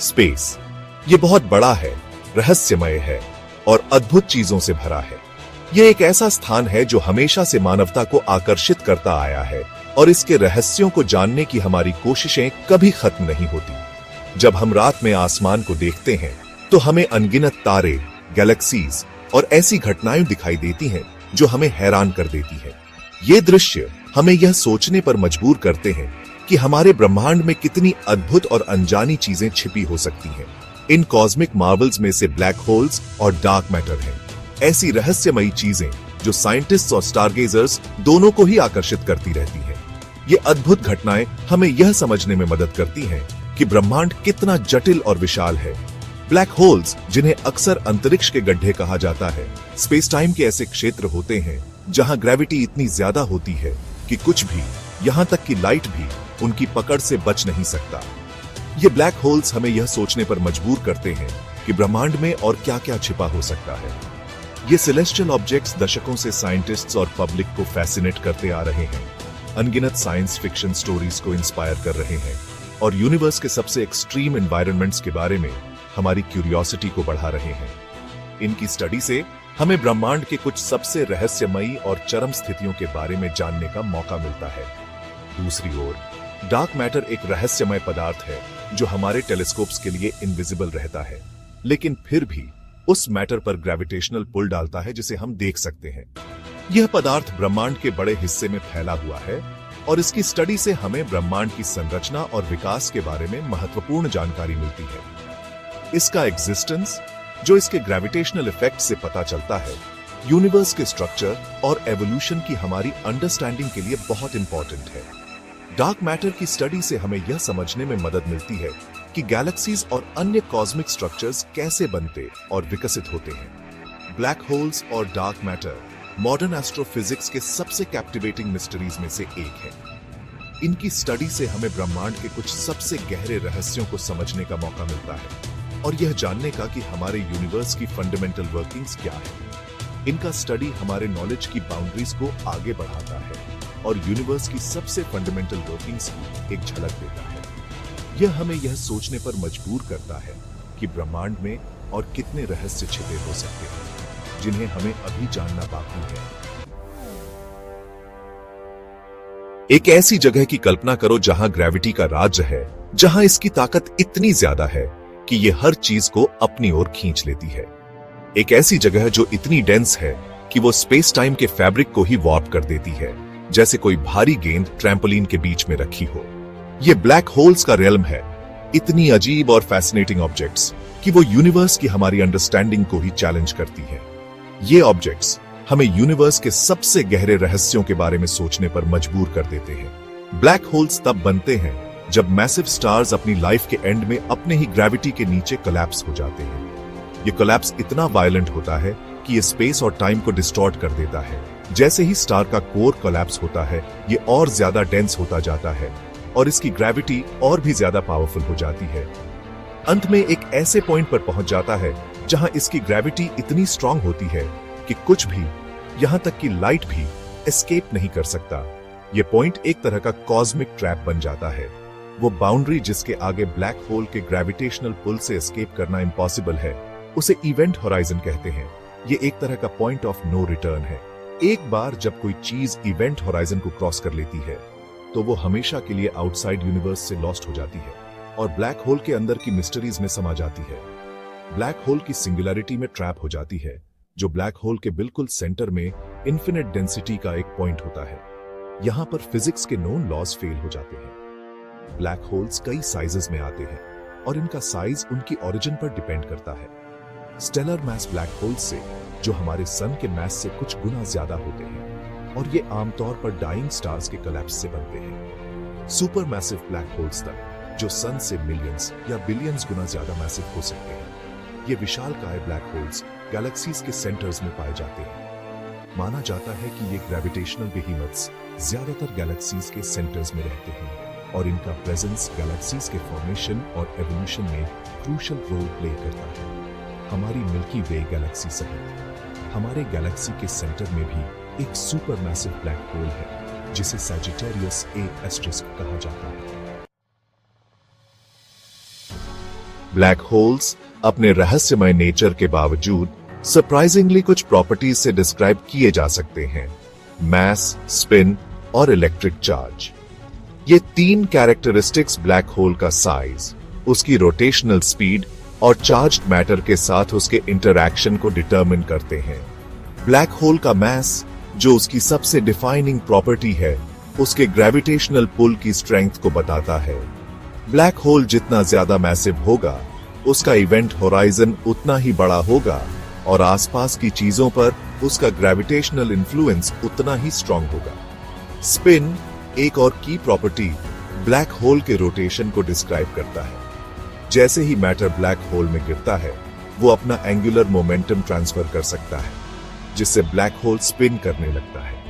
Space ये बहुत बड़ा है, रहस्यमय है और अद्भुत चीजों से भरा है। यह एक ऐसा स्थान है जो हमेशा से मानवता को आकर्षित करता आया है और इसके रहस्यों को जानने की हमारी कोशिशें कभी खत्म नहीं होती। जब हम रात में आसमान को देखते हैं तो हमें अनगिनत तारे, गैलेक्सीज और ऐसी घटनाएं दिखाई देती हैं जो हमें हैरान कर देती हैं। ये दृश्य हमें यह सोचने पर मजबूर करते हैं कि हमारे ब्रह्मांड में कितनी अद्भुत और अनजानी चीजें छिपी हो सकती हैं। इन कॉस्मिक मार्वल्स में से ब्लैक होल्स और डार्क मैटर हैं, ऐसी रहस्यमयी चीजें जो साइंटिस्ट्स और स्टारगेजर्स दोनों को ही आकर्षित करती रहती हैं। ये अद्भुत घटनाएं हमें यह समझने में मदद करती हैं कि ब्रह्मांड कितना जटिल और विशाल है। ब्लैक होल्स, जिन्हें अक्सर अंतरिक्ष के गड्ढे कहा जाता है, स्पेस टाइम के ऐसे क्षेत्र होते हैं जहां ग्रेविटी इतनी ज्यादा होती है कि कुछ भी, यहां तक कि लाइट भी, उनकी पकड़ से बच नहीं सकता। ये ब्लैक होल्स हमें यह सोचने पर मजबूर करते हैं कि ब्रह्मांड में और क्या क्या छिपा हो सकता है। ये सेलेस्टियल ऑब्जेक्ट्स दशकों से साइंटिस्ट्स और पब्लिक को फैसिनेट करते आ रहे हैं, अनगिनत साइंस फिक्शन स्टोरीज को इंस्पायर कर रहे हैं और यूनिवर्स के सबसे एक्सट्रीम एनवायरनमेंट्स के बारे में हमारी क्यूरियोसिटी को बढ़ा रहे हैं। इनकी स्टडी से हमें ब्रह्मांड के कुछ सबसे रहस्यमयी और चरम स्थितियों के बारे में जानने का मौका मिलता है। दूसरी ओर, डार्क मैटर एक रहस्यमय पदार्थ है जो हमारे टेलीस्कोप्स के लिए इनविजिबल रहता है, लेकिन फिर भी उस मैटर पर ग्रेविटेशनल पुल डालता है जिसे हम देख सकते हैं। यह पदार्थ ब्रह्मांड के बड़े हिस्से में फैला हुआ है और इसकी स्टडी से हमें ब्रह्मांड की संरचना और विकास के बारे में महत्वपूर्ण जानकारी मिलती है। इसका एग्जिस्टेंस, जो इसके ग्रेविटेशनल इफेक्ट से पता चलता है, यूनिवर्स के स्ट्रक्चर और एवोल्यूशन की हमारी अंडरस्टैंडिंग के लिए बहुत इंपॉर्टेंट है। डार्क मैटर की स्टडी से हमें यह समझने में मदद मिलती है कि गैलेक्सीज और अन्य कॉस्मिक स्ट्रक्चर्स कैसे बनते और विकसित होते हैं। ब्लैक होल्स और डार्क मैटर मॉडर्न एस्ट्रोफिजिक्स के सबसे कैप्टिवेटिंग मिस्ट्रीज में से एक है। इनकी स्टडी से हमें ब्रह्मांड के कुछ सबसे गहरे रहस्यों को समझने का मौका मिलता है और यह जानने का कि हमारे यूनिवर्स की फंडामेंटल वर्किंग्स क्या है। इनका स्टडी हमारे नॉलेज की बाउंड्रीज को आगे बढ़ाता है और यूनिवर्स की सबसे फंडामेंटल वर्किंग्स की एक झलक देता है। यह हमें यह सोचने पर मजबूर करता है कि ब्रह्मांड में और कितने रहस्य छिपे हो सकते हैं जिन्हें हमें अभी जानना बाकी है। एक ऐसी जगह की कल्पना करो जहां ग्रेविटी का राज्य है, जहां इसकी ताकत इतनी ज्यादा है कि यह हर चीज को अपनी ओर खींच लेती है। एक ऐसी जगह जो इतनी डेंस है कि वो स्पेस टाइम के फैब्रिक को ही वार्प कर देती है, जैसे कोई भारी गेंद ट्रैम्पोलिन के बीच में रखी हो। ये ब्लैक होल्स का रियल्म है, इतनी अजीब और फैसिनेटिंग ऑब्जेक्ट्स कि वो यूनिवर्स की हमारी अंडरस्टैंडिंग को ही चैलेंज करती है। ये ऑब्जेक्ट्स हमें यूनिवर्स के सबसे गहरे रहस्यों के बारे में सोचने पर मजबूर कर देते हैं। ब्लैक होल्स तब बनते हैं जब मैसिव स्टार्स अपनी लाइफ के एंड में अपने ही ग्रेविटी के नीचे कोलैप्स हो जाते हैं। ये कोलैप्स इतना वायलेंट होता है कि ये स्पेस और टाइम को डिस्टॉर्ट कर देता है। जैसे ही स्टार का कोर कोलैप्स होता है, ये और ज्यादा डेंस होता जाता है और इसकी ग्रेविटी और भी ज्यादा पावरफुल हो जाती है। अंत में एक ऐसे पॉइंट पर पहुंच जाता है जहां इसकी ग्रेविटी इतनी स्ट्रांग होती है कि कुछ भी, यहां तक कि लाइट भी, एस्केप नहीं कर सकता। ये पॉइंट एक तरह का कॉस्मिक ट्रैप बन जाता है, वो बाउंड्री जिसके आगे ब्लैक होल के ग्रेविटेशनल पुल से एस्केप करना इम्पॉसिबल है। उसे इवेंट होराइजन कहते हैं। ये एक तरह का पॉइंट ऑफ नो रिटर्न है। एक बार जब कोई चीज इवेंट होराइजन को क्रॉस कर लेती है तो वो हमेशा के लिए आउटसाइड यूनिवर्स से लॉस्ट हो जाती है और ब्लैक होल के अंदर की मिस्ट्रीज में समा जाती है। ब्लैक होल की सिंगुलैरिटी में ट्रैप हो जाती है, जो ब्लैक होल के बिल्कुल सेंटर में इन्फिनिट डेंसिटी का एक पॉइंट होता है। यहां पर फिजिक्स के नोन लॉज फेल हो जाते हैं। ब्लैक होल्स कई साइजेस में आते हैं और इनका साइज उनकी ओरिजिन पर डिपेंड करता है। स्टेलर मैस ब्लैक होल्स से, जो हमारे सन के मैस से कुछ गुना ज्यादा होते हैं, और ये आमतौर पर डाइंग स्टार्स के कोलैप्स से बनते हैं। सुपर मैसिव ब्लैक होल्स तक, जो सन से मिलियंस या बिलियंस गुना ज्यादा मैसिव हो सकते हैं। ये विशालकाय ब्लैक होल्स गैलेक्सीज के सेंटर्स में पाए जाते हैं। माना जाता है कि ये ग्रेविटेशनल बेहीमथ्स ज्यादातर गैलेक्सीज के सेंटर्स में रहते हैं और इनका प्रेजेंस गैलेक्सीज के फॉर्मेशन और एवोल्यूशन में क्रूशियल रोल प्ले करता है। हमारी मिल्की वे गैलेक्सी सहित हमारे गैलेक्सी के सेंटर में भी एक सुपर मैसिव ब्लैक होल है जिसे सैजिटेरियस ए एस्टेरिस्क कहा जाता है। ब्लैक होल्स अपने रहस्यमय नेचर के बावजूद सरप्राइजिंगली कुछ प्रॉपर्टीज से डिस्क्राइब किए जा सकते हैं। मैस, स्पिन और इलेक्ट्रिक चार्ज। ये तीन कैरेक्टरिस्टिक्स ब्लैक होल का साइज, उसकी रोटेशनल स्पीड और चार्ज्ड मैटर के साथ उसके इंटरैक्शन को डिटरमिन करते हैं। ब्लैक होल का मैस, जो उसकी सबसे डिफाइनिंग प्रॉपर्टी है, उसके ग्रेविटेशनल पुल की स्ट्रेंथ को बताता है। ब्लैक होल जितना ज्यादा मैसिव होगा, उसका इवेंट होराइजन उतना ही बड़ा होगा और आसपास की चीजों पर उसका ग्रेविटेशनल इन्फ्लुएंस उतना ही स्ट्रांग होगा। स्पिन, एक और की प्रॉपर्टी, ब्लैक होल के रोटेशन को डिस्क्राइब करता है। जैसे ही मैटर ब्लैक होल में गिरता है, वो अपना एंगुलर मोमेंटम ट्रांसफर कर सकता है, जिससे ब्लैक होल स्पिन करने लगता है।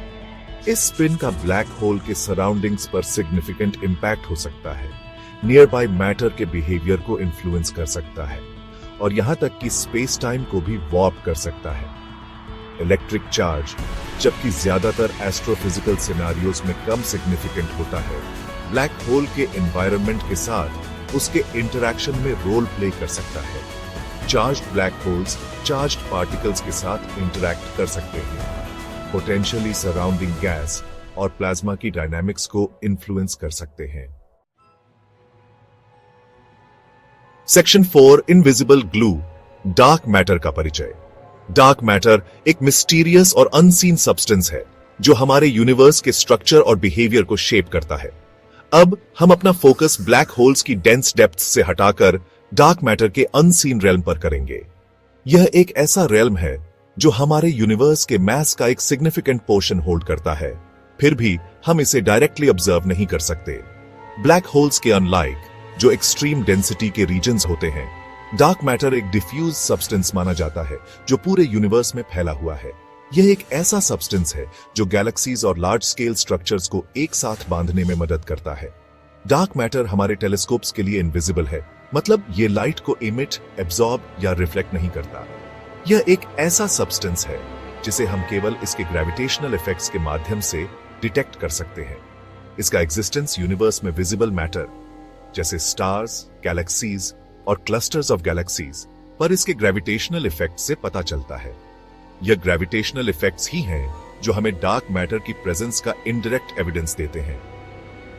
इस स्पिन का ब्लैक होल के सराउंडिंग्स पर सिग्निफिकेंट इंपैक्ट हो सकता है, नियर बाय मैटर के बिहेवियर को इन्फ्लुएंस कर सकता है और यहां तक कि स्पेस टाइम को भी वॉर्प कर सकता है। इलेक्ट्रिक चार्ज, जबकि ज्यादातर एस्ट्रोफिजिकल सिनेरियोज में कम सिग्निफिकेंट होता है, ब्लैक होल के एनवायरनमेंट के साथ उसके इंटरैक्शन में रोल प्ले कर सकता है। Charged black holes charged particles के साथ इंटरैक्ट कर सकते हैं, पोटेंशियली सराउंडिंग गैस और प्लाज्मा की डायनामिक्स को इन्फ्लुएंस कर सकते हैं। Section 4, invisible glue, dark matter का परिचय। डार्क मैटर एक मिस्टीरियस और अनसीन सब्सटेंस है जो हमारे यूनिवर्स के स्ट्रक्चर और बिहेवियर को शेप करता है। अब हम अपना फोकस ब्लैक होल्स की डेंस डेप्थ से हटाकर डार्क मैटर के अनसीन रेल्म पर करेंगे। यह एक ऐसा रेल्म है जो हमारे यूनिवर्स के मैस का एक सिग्निफिकेंट पोर्शन होल्ड करता है, फिर भी हम इसे डायरेक्टली ऑब्जर्व नहीं कर सकते। ब्लैक होल्स के अनलाइक, जो एक्सट्रीम डेंसिटी के रीजन्स होते हैं, डार्क मैटर एक डिफ्यूज सब्सटेंस माना जाता है जो पूरे यूनिवर्स में फैला हुआ है। यह एक ऐसा सब्सटेंस है जो गैलेक्सीज और लार्ज स्केल स्ट्रक्चर्स को एक साथ बांधने में मदद करता है। डार्क मैटर हमारे टेलीस्कोप्स के लिए इनविजिबल है, मतलब ये लाइट को इमिट, एब्जॉर्ब या रिफ्लेक्ट नहीं करता। यह एक ऐसा सब्सटेंस है जिसे हम केवल इसके ग्रेविटेशनल इफेक्ट्स के माध्यम से डिटेक्ट कर सकते हैं। इसका एग्जिस्टेंस यूनिवर्स में विजिबल मैटर जैसे स्टार्स, गैलेक्सीज और क्लस्टर्स ऑफ गैलेक्सीज पर इसके ग्रेविटेशनल इफेक्ट से पता चलता है। यह ग्रेविटेशनल इफेक्ट्स ही हैं जो हमें डार्क मैटर की प्रेजेंस का इनडायरेक्ट एविडेंस देते हैं।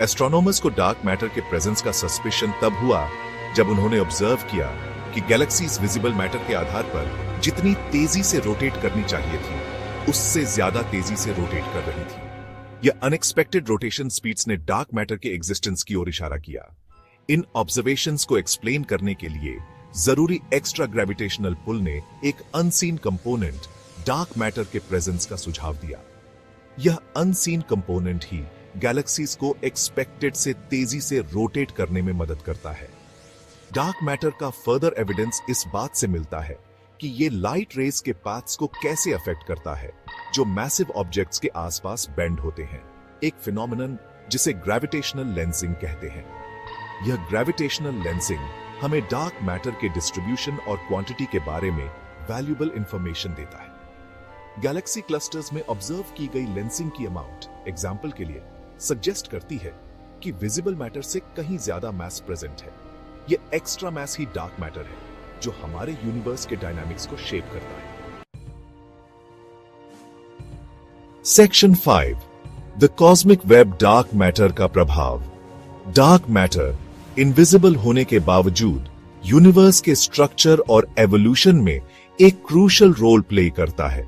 एस्ट्रोनॉमर्स को डार्क मैटर के प्रेजेंस का सस्पिशन तब हुआ जब उन्होंने ऑब्जर्व किया कि गैलेक्सीज विजिबल मैटर के आधार पर जितनी तेजी से रोटेट करनी चाहिए थी, उससे ज्यादा तेजी से रोटेट कर रही थी। यह अनएक्सपेक्टेड रोटेशन स्पीड्स ने डार्क मैटर के एग्जिस्टेंस की ओर इशारा किया। इन ऑब्जर्वेशंस को एक्सप्लेन करने के लिए जरूरी एक्स्ट्रा ग्रेविटेशनल पुल ने एक अनसीन कंपोनेंट डार्क मैटर के प्रेजेंस का सुझाव दिया। यह अनसीन कंपोनेंट ही गैलेक्सीज को एक्सपेक्टेड से तेजी से रोटेट करने में मदद करता है। डार्क मैटर का फर्दर एविडेंस इस बात से मिलता है कि ये लाइट रेज के पाथ्स को कैसे अफेक्ट करता है जो मैसिव ऑब्जेक्ट्स के आसपास बेंड होते हैं, एक फिनोमेनन जिसे ग्रेविटेशनल लेंसिंग कहते हैं। यह ग्रेविटेशनल लेंसिंग हमें डार्क मैटर के डिस्ट्रीब्यूशन और क्वांटिटी के बारे में वैल्यूएबल इंफॉर्मेशन देता है। गैलेक्सी क्लस्टर्स में ऑब्जर्व की गई लेंसिंग की अमाउंट, एग्जाम्पल के लिए, सजेस्ट करती है कि विजिबल मैटर से कहीं ज्यादा मैस प्रेजेंट है। यह एक्स्ट्रा मैस ही डार्क मैटर है जो हमारे यूनिवर्स के डायनामिक्स को शेप करता है। Section 5, the cosmic web, dark matter का प्रभाव। डार्क मैटर इनविजिबल होने के बावजूद यूनिवर्स के स्ट्रक्चर और एवोल्यूशन में एक क्रूशियल रोल प्ले करता है।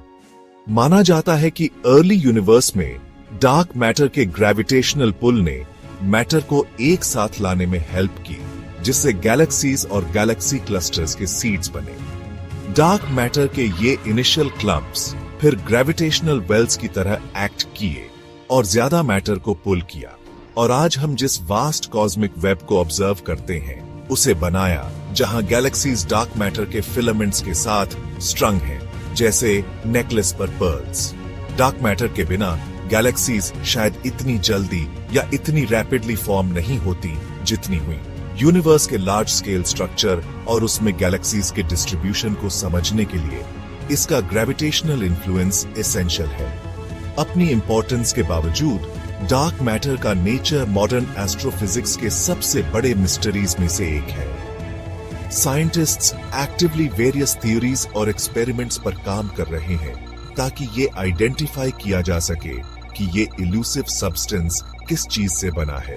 माना जाता है कि अर्ली यूनिवर्स में डार्क मैटर के ग्रेविटेशनल पुल ने मैटर को एक साथ लाने में हेल्प की, जिससे गैलेक्सीज और गैलेक्सी क्लस्टर्स के सीड्स बने। डार्क मैटर के ये इनिशियल क्लम्प्स फिर ग्रेविटेशनल वेल्स की तरह एक्ट किए और ज्यादा मैटर को पुल किया, और आज हम जिस वास्ट कॉस्मिक वेब को ऑब्जर्व करते हैं उसे बनाया, जहां गैलेक्सीज डार्क मैटर के फिलामेंट्स के साथ स्ट्रंग हैं, जैसे नेकलेस पर पर्ल्स। डार्क मैटर के बिना गैलेक्सीज शायद इतनी जल्दी या इतनी रैपिडली फॉर्म नहीं होती जितनी हुई। यूनिवर्स के लार्ज स्केल स्ट्रक्चर और उसमें गैलेक्सीज के डिस्ट्रीब्यूशन को समझने के लिए इसका ग्रेविटेशनल इन्फ्लुएंस एसेंशियल है। अपनी इंपॉर्टेंस के बावजूद डार्क मैटर का नेचर मॉडर्न एस्ट्रोफिजिक्स के सबसे बड़े मिस्टरीज में से एक है। साइंटिस्ट्स एक्टिवली वेरियस थ्योरीज और एक्सपेरिमेंट्स पर काम कर रहे हैं ताकि ये आइडेंटिफाई किया जा सके कि ये इल्यूसिव सब्सटेंस किस चीज से बना है।